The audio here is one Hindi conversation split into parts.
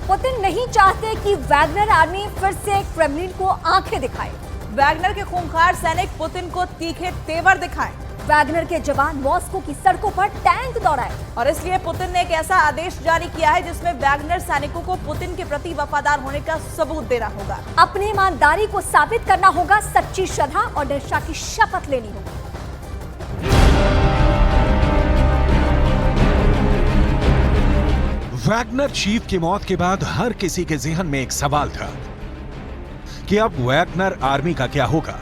पुतिन नहीं चाहते कि वैगनर आर्मी फिर से क्रेमलिन को आंखें दिखाए। वैगनर के खूंखार सैनिक पुतिन को तीखे तेवर दिखाएं। वैगनर के जवान मॉस्को की सड़कों पर टैंक दौड़ाए। और इसलिए पुतिन ने एक ऐसा आदेश जारी किया है जिसमें वैगनर सैनिकों को पुतिन के प्रति वफादार होने का सबूत देना होगा। अपनी ईमानदारी को साबित करना होगा, सच्ची श्रद्धा और निष्ठा की शपथ लेनी होगी। वैगनर चीफ की मौत के बाद हर किसी के ज़हन में एक सवाल था कि अब वैगनर आर्मी का क्या होगा।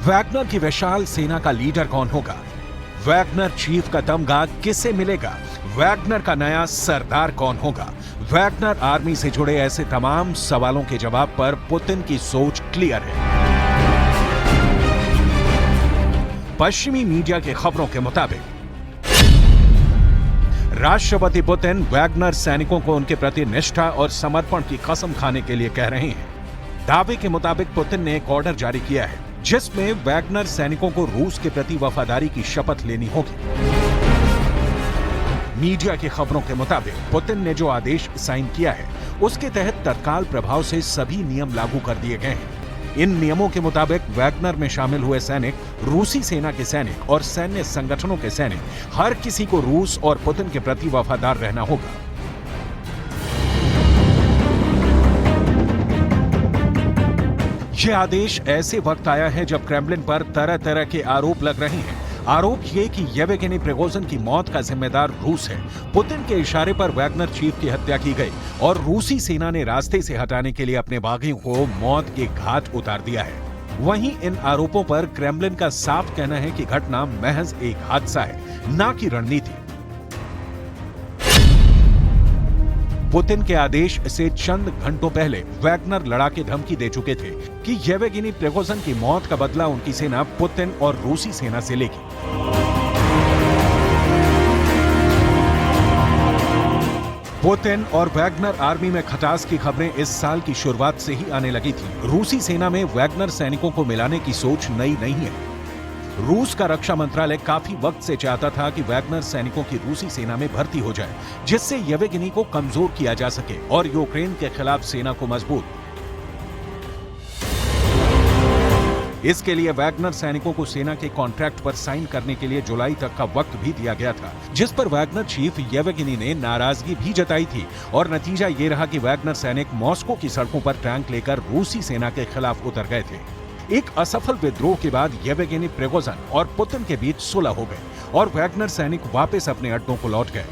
वैगनर की विशाल सेना का लीडर कौन होगा? वैगनर चीफ का तमगा किसे मिलेगा? वैगनर का नया सरदार कौन होगा? वैगनर आर्मी से जुड़े ऐसे तमाम सवालों के जवाब पर पुतिन की सोच क्लियर है। पश्चिमी मीडिया की खबरों के मुताबिक राष्ट्रपति पुतिन वैगनर सैनिकों को उनके प्रति निष्ठा और समर्पण की कसम खाने के लिए कह रहे हैं। दावे के मुताबिक पुतिन ने एक ऑर्डर जारी किया है जिसमें वैगनर सैनिकों को रूस के प्रति वफादारी की शपथ लेनी होगी। मीडिया की खबरों के मुताबिक पुतिन ने जो आदेश साइन किया है उसके तहत तत्काल प्रभाव से सभी नियम लागू कर दिए गए हैं। इन नियमों के मुताबिक वैगनर में शामिल हुए सैनिक, रूसी सेना के सैनिक और सैन्य संगठनों के सैनिक, हर किसी को रूस और पुतिन के प्रति वफादार रहना होगा। यह आदेश ऐसे वक्त आया है जब क्रेमलिन पर तरह तरह के आरोप लग रहे हैं। आरोप ये कि येवगेनी प्रिगोजिन की मौत का जिम्मेदार रूस है। पुतिन के इशारे पर वैगनर चीफ की हत्या की गई और रूसी सेना ने रास्ते से हटाने के लिए अपने बागियों को मौत के घाट उतार दिया है। वहीं इन आरोपों पर क्रेमलिन का साफ कहना है कि घटना महज एक हादसा है, न कि रणनीति। पुतिन के आदेश से चंद घंटों पहले वैगनर लड़ाके धमकी दे चुके थे कि येवगेनी प्रिगोजिन की मौत का बदला उनकी सेना पुतिन और रूसी सेना से लेगी। पुतिन और वैगनर आर्मी में खटास की खबरें इस साल की शुरुआत से ही आने लगी थी। रूसी सेना में वैगनर सैनिकों को मिलाने की सोच नई नहीं है। रूस का रक्षा मंत्रालय काफी वक्त से चाहता था कि वैगनर सैनिकों की रूसी सेना में भर्ती हो जाए, जिससे येवगेनी को कमजोर किया जा सके और यूक्रेन के खिलाफ सेना को मजबूत। इसके लिए वैगनर सैनिकों को सेना के कॉन्ट्रैक्ट पर साइन करने के लिए जुलाई तक का वक्त भी दिया गया था, जिस पर वैगनर चीफ येवगेनी ने नाराजगी भी जताई थी। और नतीजा ये रहा कि वैगनर सैनिक मॉस्को की सड़कों पर टैंक लेकर रूसी सेना के खिलाफ उतर गए थे। एक असफल विद्रोह के बाद येवगेनी प्रिगोजिन और पुतिन के बीच सुलह हो गई और वैगनर सैनिक वापस अपने अड्डों को लौट गए।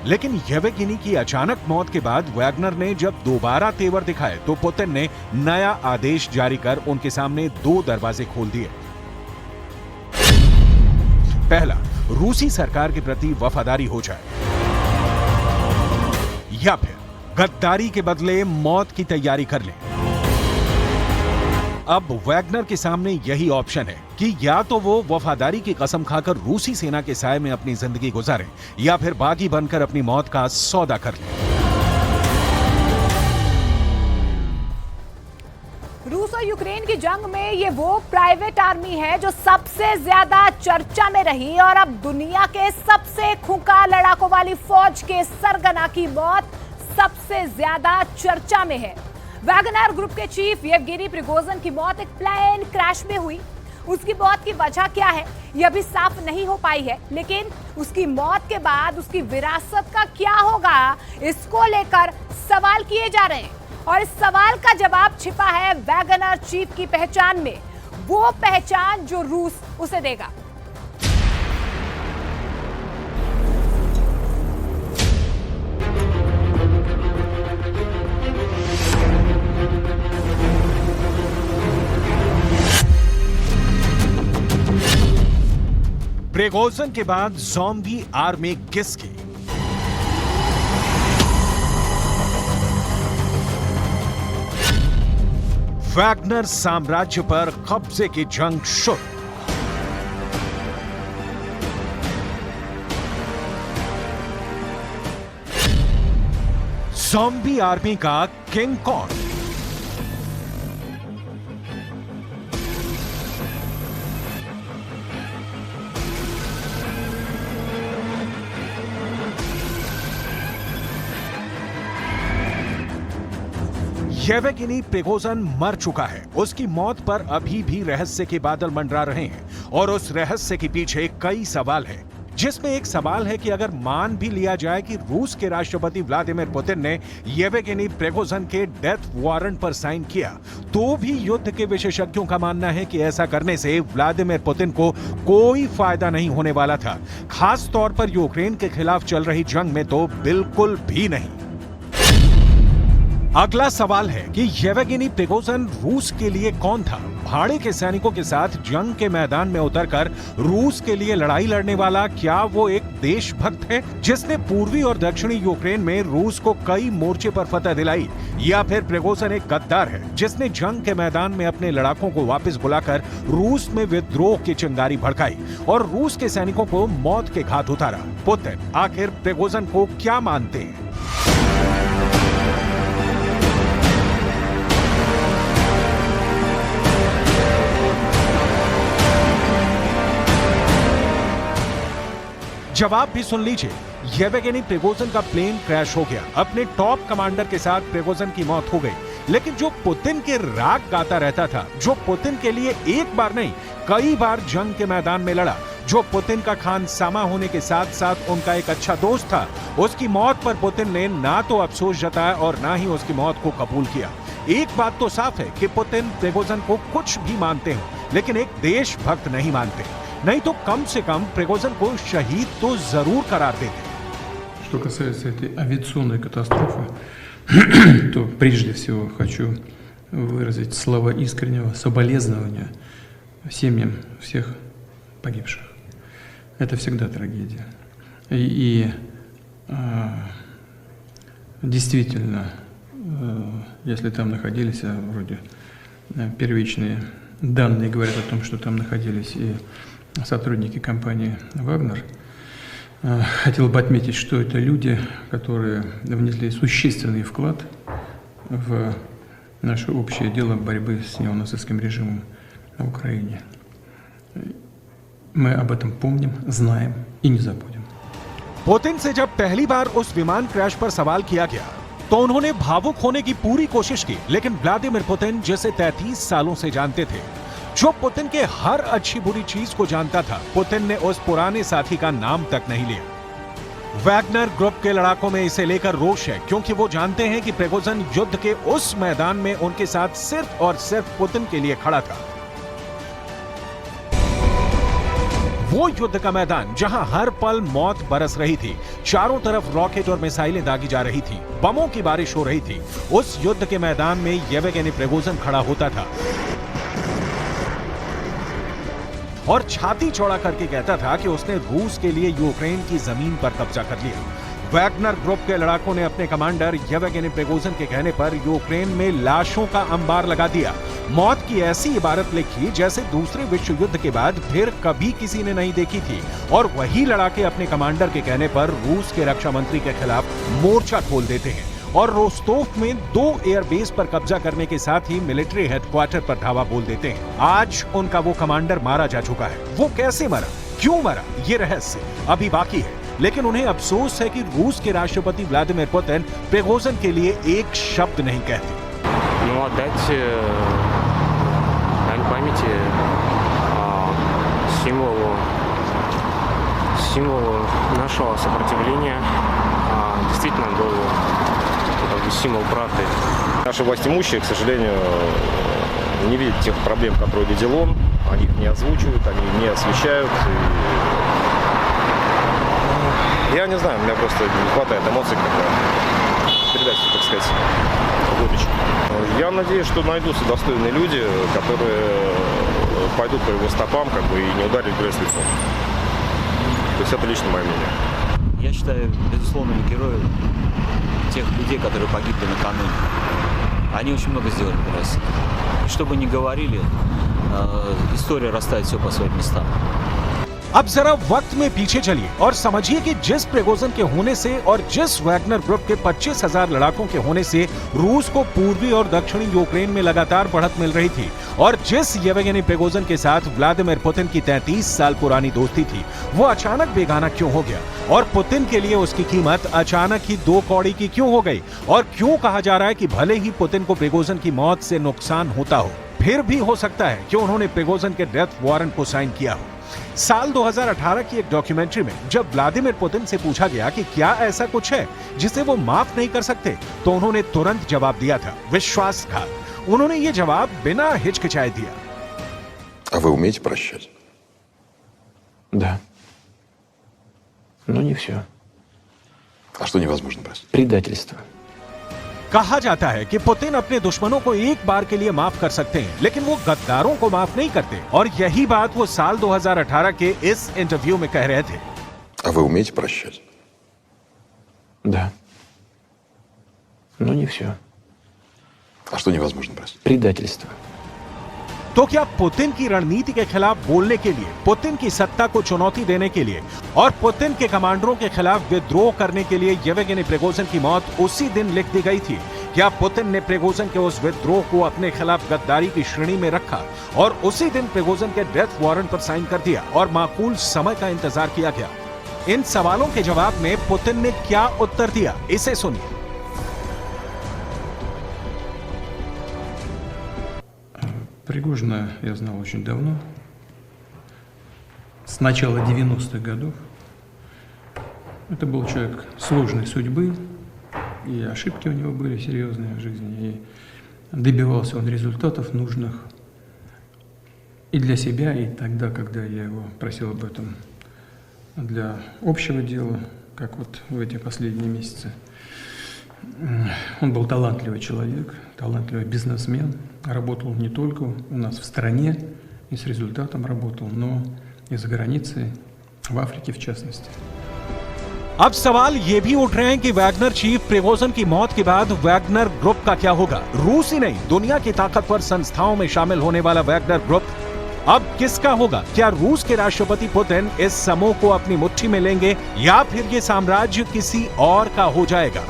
लेकिन येवगेनी की अचानक मौत के बाद वैगनर ने जब दोबारा तेवर दिखाए तो पुतिन ने नया आदेश जारी कर उनके सामने दो दरवाजे खोल दिए। पहला, रूसी सरकार के प्रति वफादारी हो जाए, या फिर गद्दारी के बदले मौत की तैयारी कर लें। अब वैगनर के सामने यही ऑप्शन है कि या तो वो वफादारी की कसम खाकर रूसी सेना के साए में अपनी जिंदगी गुजारें या फिर बागी बनकर अपनी मौत का सौदा कर लें। रूस और यूक्रेन की जंग में ये वो प्राइवेट आर्मी है जो सबसे ज्यादा चर्चा में रही और अब दुनिया के सबसे खूंखार लड़ाकों वाली फौज के सरगना की मौत सबसे ज्यादा चर्चा में है। वैगनर ग्रुप के चीफ येवगेनी प्रिगोजिन की मौत एक प्लेन क्रैश में हुई। उसकी मौत की वजह क्या है यह अभी साफ नहीं हो पाई है, लेकिन उसकी मौत के बाद उसकी विरासत का क्या होगा, इसको लेकर सवाल किए जा रहे हैं। और इस सवाल का जवाब छिपा है वैगनर चीफ की पहचान में, वो पहचान जो रूस उसे देगा। प्रिगोजिन के बाद ज़ॉम्बी आर्मी किसकी? वैगनर साम्राज्य पर कब्जे की जंग शुरू। ज़ॉम्बी आर्मी का किंग कौन? येवेगिनी प्रिगोजिन मर चुका है। उसकी मौत पर अभी भी रहस्य के बादल मंडरा रहे हैं और उस रहस्य के पीछे कई सवाल हैं, जिसमें एक सवाल है कि अगर मान भी लिया जाए कि रूस के राष्ट्रपति व्लादिमीर पुतिन ने येवेगिनी प्रिगोजिन के डेथ वारंट पर साइन किया, तो भी युद्ध के विशेषज्ञों का मानना है कि ऐसा करने से व्लादिमीर पुतिन को कोई फायदा नहीं होने वाला था। खास तौर पर यूक्रेन के खिलाफ चल रही जंग में तो बिल्कुल भी नहीं। अगला सवाल है कि येवेगिनी प्रिगोजिन रूस के लिए कौन था? भाड़े के सैनिकों के साथ जंग के मैदान में उतरकर रूस के लिए लड़ाई लड़ने वाला क्या वो एक देशभक्त है जिसने पूर्वी और दक्षिणी यूक्रेन में रूस को कई मोर्चे पर फतह दिलाई, या फिर प्रिगोजिन एक गद्दार है जिसने जंग के मैदान में अपने लड़ाकों को वापस बुलाकर रूस में विद्रोह की चिंगारी भड़काई और रूस के सैनिकों को मौत के घाट उतारा? पुतिन आखिर प्रिगोजिन को क्या मानते हैं? जवाब भी सुन लीजिए। येवेगिनी प्रिगोजिन का प्लेन क्रैश हो गया। अपने टॉप कमांडर के साथ प्रिगोजिन की मौत हो गई, लेकिन जो पुतिन के राग गाता रहता था, जो पुतिन के लिए एक बार नहीं कई बार जंग के मैदान में लड़ा, जो पुतिन का खानसामा होने के साथ साथ उनका एक अच्छा दोस्त था, उसकी मौत पर पुतिन ने ना तो अफसोस जताया और ना ही उसकी मौत को कबूल किया। एक बात तो साफ है कि पुतिन प्रिगोजिन को कुछ भी मानते हो, लेकिन एक देशभक्त नहीं मानते। नहीं तो कम से कम प्रिगोजिन को शहीद तो जरूर करार देते। Что касается этой авиационной катастрофы, то прежде всего хочу выразить слова искреннего соболезнования семьям всех погибших. Это всегда трагедия. И действительно, если там находились, вроде первичные данные говорят о том, что там находились и сотрудники компании «Вагнер». Хотел бы отметить, что это люди, которые внесли существенный вклад в наше общее дело борьбы с неонацистским режимом на Украине. Мы об этом помним, знаем и не забудем. पुतिन से जब पहली बार उस विमान क्रैश पर सवाल किया गया तो उन्होंने भावुक होने की पूरी कोशिश की, लेकिन व्लादिमीर पुतिन जिसे 33 सालों से जानते थे, जो पुतिन के हर अच्छी बुरी चीज को जानता था, पुतिन ने उस पुराने साथी का नाम तक नहीं लिया। वैगनर ग्रुप के लड़ाकों में इसे लेकर रोष है, क्योंकि वो जानते हैं कि प्रिगोजिन युद्ध के उस मैदान में उनके साथ सिर्फ और सिर्फ पुतिन के लिए खड़ा था। वो युद्ध का मैदान जहां हर पल मौत बरस रही थी, चारों तरफ रॉकेट और मिसाइलें दागी जा रही थी, बमों की बारिश हो रही थी, उस युद्ध के मैदान में येवेगिनी प्रिगोजिन खड़ा होता था और छाती चौड़ा करके कहता था कि उसने रूस के लिए यूक्रेन की जमीन पर कब्जा कर लिया। वैगनर ग्रुप के लड़ाकों ने अपने कमांडर येवेगिनी प्रिगोजिन के कहने पर यूक्रेन में लाशों का अंबार लगा दिया। मौत की ऐसी इबारत लिखी जैसे दूसरे विश्व युद्ध के बाद फिर कभी किसी ने नहीं देखी थी, और वही लड़ाके अपने कमांडर के कहने पर रूस के रक्षा मंत्री के खिलाफ मोर्चा खोल देते हैं और रोस्तोव में 2 एयरबेस पर कब्जा करने के साथ ही मिलिट्री हेडक्वार्टर पर धावा बोल देते हैं। आज उनका वो कमांडर मारा जा चुका है। वो कैसे मरा, क्यों मरा, ये रहस्य अभी बाकी है, लेकिन उन्हें अफसोस है कि रूस के राष्ट्रपति व्लादिमीर पुतिन प्रिगोजिन के लिए एक शब्द नहीं कहते। Отдать дань памяти символу нашего сопротивления. Действительно, он был символ правды. Наши властимущие, к сожалению, не видят тех проблем, которые видел он. Они их не озвучивают, они не освещают. Я не знаю, у меня просто не хватает эмоций, когда передать, так сказать, горечь. Я надеюсь, что найдутся достойные люди, которые пойдут по его стопам, и не ударят грязь лицом. То есть это лично мое мнение. Я считаю, безусловными героями тех людей, которые погибли накануне. Они очень много сделали для России. И что бы ни говорили, история расставит все по своим местам. अब जरा वक्त में पीछे चलिए और समझिए कि जिस प्रिगोजिन के होने से और जिस वैगनर ग्रुप के 25,000 लड़ाकों के होने से रूस को पूर्वी और दक्षिणी यूक्रेन में लगातार बढ़त मिल रही थी और जिस येवगेनी प्रिगोजिन के साथ व्लादिमीर पुतिन की 33 साल पुरानी दोस्ती थी, वो अचानक बेगाना क्यों हो गया और पुतिन के लिए उसकी कीमत अचानक ही 2 कौड़ी की क्यों हो गई और क्यों कहा जा रहा है कि भले ही पुतिन को प्रिगोजिन की मौत से नुकसान होता हो, फिर भी हो सकता है कि उन्होंने प्रिगोजिन के डेथ वारंट को साइन किया हो। साल 2018 की एक डॉक्यूमेंट्री में जब व्लादिमीर पुतिन से पूछा गया कि क्या ऐसा कुछ है जिसे वो माफ नहीं कर सकते, तो उन्होंने तुरंत जवाब दिया था, विश्वासघात। उन्होंने ये जवाब बिना हिचकिचाए दिया। А вы умеете прощать? Да. Но не все. А что невозможно простить? Предательство. कहा जाता है कि पुतिन अपने दुश्मनों को एक बार के लिए माफ कर सकते हैं, लेकिन वो गद्दारों को माफ नहीं करते और यही बात वो साल 2018 के इस इंटरव्यू में कह रहे थे। А вы умеете прощать? Да. Но не все. А что невозможно простить? Предательство. तो क्या पुतिन की रणनीति के खिलाफ बोलने के लिए, पुतिन की सत्ता को चुनौती देने के लिए और पुतिन के कमांडरों के खिलाफ विद्रोह करने के लिए येवगेनी प्रिगोजिन की मौत उसी दिन लिख दी गई थी? क्या पुतिन ने प्रिगोजिन के उस विद्रोह को अपने खिलाफ गद्दारी की श्रेणी में रखा और उसी दिन प्रिगोजिन के डेथ वारंट पर साइन कर दिया और माकूल समय का इंतजार किया गया? इन सवालों के जवाब में पुतिन ने क्या उत्तर दिया, इसे सुनिए। Пригожина я знал очень давно, с начала 90-х годов. Это был человек сложной судьбы, и ошибки у него были серьезные в жизни, и добивался он результатов нужных и для себя, и тогда, когда я его просил об этом для общего дела, как вот в эти последние месяцы. Он был талантливый человек, талантливый бизнесмен, работал не только у нас в стране и с результатом работал, но и за границей, в Африке в частности. अब सवाल ये भी उठ रहे हैं कि वैगनर चीफ प्रिगोजिन की मौत के बाद वैगनर ग्रुप का क्या होगा? रूस ही नहीं, दुनिया की ताकतवर संस्थाओं में शामिल होने वाला वैगनर ग्रुप अब किसका होगा? क्या रूस के राष्ट्रपति पुतिन इस समूह को अपनी मुट्ठी में लेंगे या फिर ये साम्राज्य किसी और का हो जाएगा?